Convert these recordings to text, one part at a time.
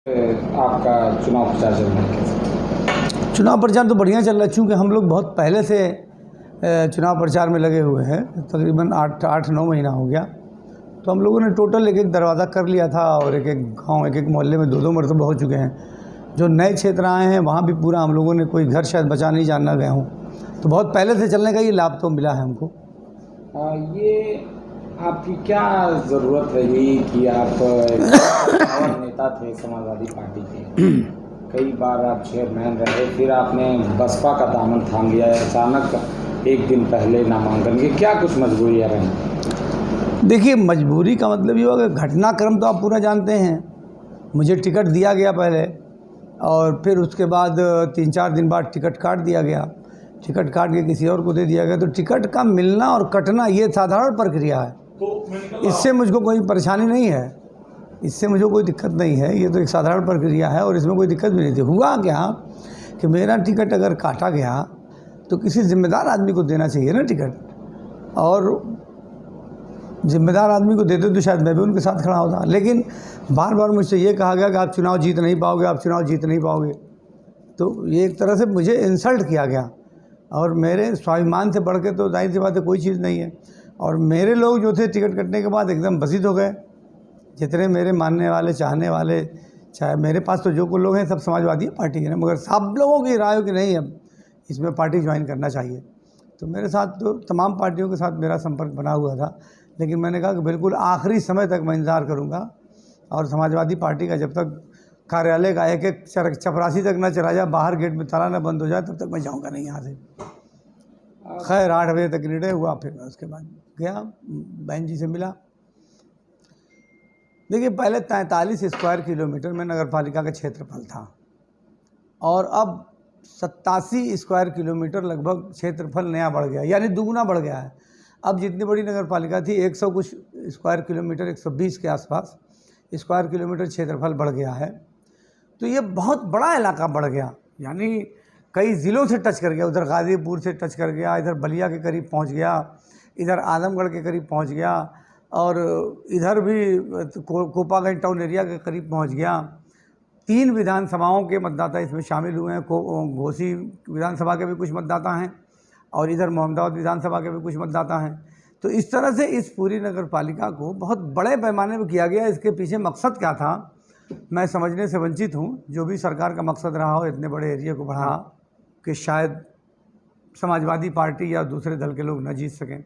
आपका चुनाव प्रचार चल रहा है? चुनाव प्रचार तो बढ़िया चल रहा है, चूँकि हम लोग बहुत पहले से चुनाव प्रचार में लगे हुए हैं। तकरीबन 8-9 महीना हो गया। तो हम लोगों ने टोटल एक दरवाज़ा कर लिया था और एक गांव, एक मोहल्ले में 2-2 मरतबा हो चुके हैं। जो नए क्षेत्र आए हैं वहाँ भी पूरा हम लोगों ने, कोई घर शायद बचा नहीं जानना गया हूँ। तो बहुत पहले से चलने का ये लाभ तो मिला है हमको। ये आपकी क्या ज़रूरत रही कि आप एक नेता थे समाजवादी पार्टी के, कई बार आप चेयरमैन रहे, फिर आपने बसपा का दामन थाम लिया, अचानक एक दिन पहले नामांकन की क्या कुछ मजबूरियाँ रहीं? देखिए, मजबूरी का मतलब ये होगा, घटनाक्रम तो आप पूरा जानते हैं। मुझे टिकट दिया गया पहले, और फिर उसके बाद 3-4 दिन बाद टिकट काट दिया गया। टिकट काट के किसी और को दे दिया गया। तो टिकट का मिलना और कटना ये साधारण प्रक्रिया है, इससे मुझको कोई परेशानी नहीं है, इससे मुझे कोई दिक्कत नहीं है। ये तो एक साधारण प्रक्रिया है और इसमें कोई दिक्कत भी नहीं थी। हुआ क्या कि मेरा टिकट अगर काटा गया तो किसी ज़िम्मेदार आदमी को देना चाहिए ना टिकट, और ज़िम्मेदार आदमी को देते तो शायद मैं भी उनके साथ खड़ा होता। लेकिन बार बार मुझसे ये कहा गया कि आप चुनाव जीत नहीं पाओगे, आप चुनाव जीत नहीं पाओगे। तो ये एक तरह से मुझे इंसल्ट किया गया, और मेरे स्वाभिमान से बढ़ के तो जाहिर सी बात है कोई चीज़ नहीं है। और मेरे लोग जो थे टिकट कटने के बाद एकदम बसित हो गए। जितने मेरे मानने वाले, चाहने वाले, चाहे मेरे पास तो जो कुछ लोग हैं सब समाजवादी पार्टी के हैं, मगर सब लोगों की राय हो कि नहीं, अब इसमें पार्टी ज्वाइन करना चाहिए। तो मेरे साथ तो तमाम पार्टियों के साथ मेरा संपर्क बना हुआ था, लेकिन मैंने कहा कि बिल्कुल आखिरी समय तक मैं इंतज़ार करूँगा, और समाजवादी पार्टी का जब तक कार्यालय का एक चपरासी तक न चला जाए, बाहर गेट में ताला न बंद हो जाए, तब तक मैं जाऊँगा नहीं यहाँ से। खैर 8 बजे तक निर्णय हुआ, फिर मैं उसके बाद गया, बहन जी से मिला। देखिए, पहले 43 स्क्वायर किलोमीटर में नगर पालिका का क्षेत्रफल था, और अब 87 स्क्वायर किलोमीटर लगभग क्षेत्रफल नया बढ़ गया, यानी दुगुना बढ़ गया है। अब जितनी बड़ी नगर पालिका थी 100 कुछ स्क्वायर किलोमीटर, 120 के आसपास स्क्वायर किलोमीटर क्षेत्रफल बढ़ गया है। तो ये बहुत बड़ा इलाका बढ़ गया, यानी कई ज़िलों से टच कर गया। उधर गाज़ीपुर से टच कर गया, इधर बलिया के करीब पहुंच गया, इधर आजमगढ़ के करीब पहुंच गया, और इधर भी कोपागंज टाउन एरिया के करीब पहुंच गया। 3 विधानसभाओं के मतदाता इसमें शामिल हुए हैं। घोसी विधानसभा के भी कुछ मतदाता हैं, और इधर मोहम्मदाबाद विधानसभा के भी कुछ मतदाता हैं। तो इस तरह से इस पूरी नगर पालिका को बहुत बड़े पैमाने पर किया गया। इसके पीछे मकसद क्या था, मैं समझने से वंचित हूँ। जो भी सरकार का मकसद रहा हो, इतने बड़े एरिया को बढ़ा कि शायद समाजवादी पार्टी या दूसरे दल के लोग न जीत सकें,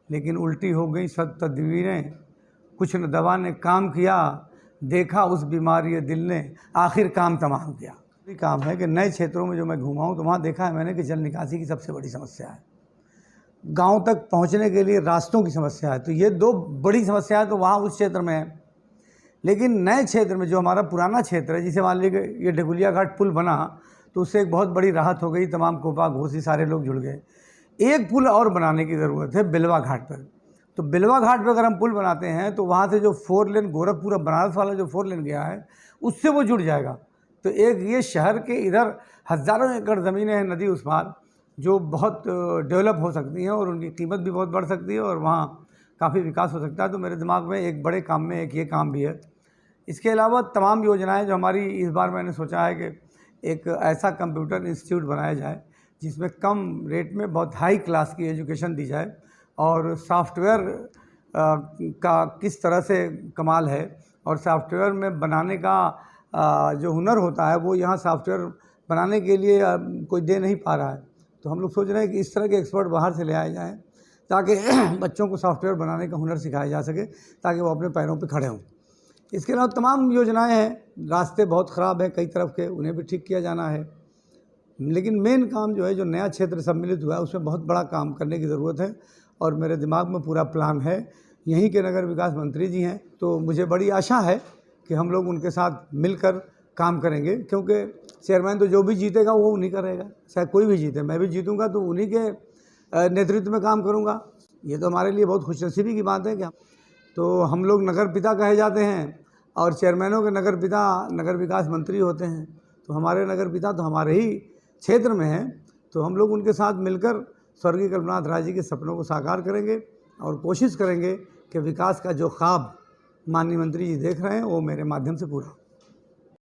लेकिन उल्टी हो गई सब तदबीरें, कुछ न दवा ने काम किया, देखा उस बीमारी दिल ने, आखिर काम तमाम किया। ये काम है कि नए क्षेत्रों में जो मैं घूमा हूँ तो वहाँ देखा है मैंने कि जल निकासी की सबसे बड़ी समस्या है, गांव तक पहुँचने के लिए रास्तों की समस्या है। तो ये 2 बड़ी समस्याएं तो वहाँ उस क्षेत्र में है। लेकिन नए क्षेत्र में जो हमारा पुराना क्षेत्र है, जिसे मान लीजिए ये ढकुलिया घाट पुल बना, तो उससे एक बहुत बड़ी राहत हो गई, तमाम कोपा घोसी सारे लोग जुड़ गए। एक पुल और बनाने की ज़रूरत है बिलवा घाट पर। तो बिलवा घाट पर अगर हम पुल बनाते हैं तो वहाँ से जो 4 लेन गोरखपुर बनारस वाला जो 4 लेन गया है, उससे वो जुड़ जाएगा। तो एक ये शहर के इधर हज़ारों एकड़ ज़मीनें हैं नदी उस पार, जो बहुत डेवलप हो सकती हैं, और उनकी कीमत भी बहुत बढ़ सकती है, और वहाँ काफ़ी विकास हो सकता है। तो मेरे दिमाग में एक बड़े काम में एक ये काम भी है। इसके अलावा तमाम योजनाएं जो हमारी, इस बार मैंने सोचा है कि एक ऐसा कंप्यूटर इंस्टीट्यूट बनाया जाए जिसमें कम रेट में बहुत हाई क्लास की एजुकेशन दी जाए, और सॉफ्टवेयर का किस तरह से कमाल है, और सॉफ्टवेयर में बनाने का जो हुनर होता है वो यहाँ सॉफ्टवेयर बनाने के लिए कोई दे नहीं पा रहा है। तो हम लोग सोच रहे हैं कि इस तरह के एक्सपर्ट बाहर से ले आए जाएँ, ताकि बच्चों को सॉफ्टवेयर बनाने का हुनर सिखाया जा सके, ताकि वो अपने पैरों पर खड़े हों। इसके अलावा तमाम योजनाएं हैं। रास्ते बहुत ख़राब हैं कई तरफ के, उन्हें भी ठीक किया जाना है। लेकिन मेन काम जो है, जो नया क्षेत्र सम्मिलित हुआ है, उसमें बहुत बड़ा काम करने की ज़रूरत है, और मेरे दिमाग में पूरा प्लान है। यहीं के नगर विकास मंत्री जी हैं, तो मुझे बड़ी आशा है कि हम लोग उनके साथ मिलकर काम करेंगे, क्योंकि चेयरमैन तो जो भी जीतेगा वो उन्हीं का रहेगा। चाहे कोई भी जीते, मैं भी जीतूँगा तो उन्हीं के नेतृत्व में काम करूँगा। ये तो हमारे लिए बहुत खुशनसीबी की बात है कि तो हम लोग नगर पिता कहे जाते हैं, और चेयरमैनों के नगर पिता नगर विकास मंत्री होते हैं। तो हमारे नगर पिता तो हमारे ही क्षेत्र में हैं, तो हम लोग उनके साथ मिलकर स्वर्गीय कल्पनाथ राय जी के सपनों को साकार करेंगे, और कोशिश करेंगे कि विकास का जो ख्वाब माननीय मंत्री जी देख रहे हैं वो मेरे माध्यम से पूरा हो।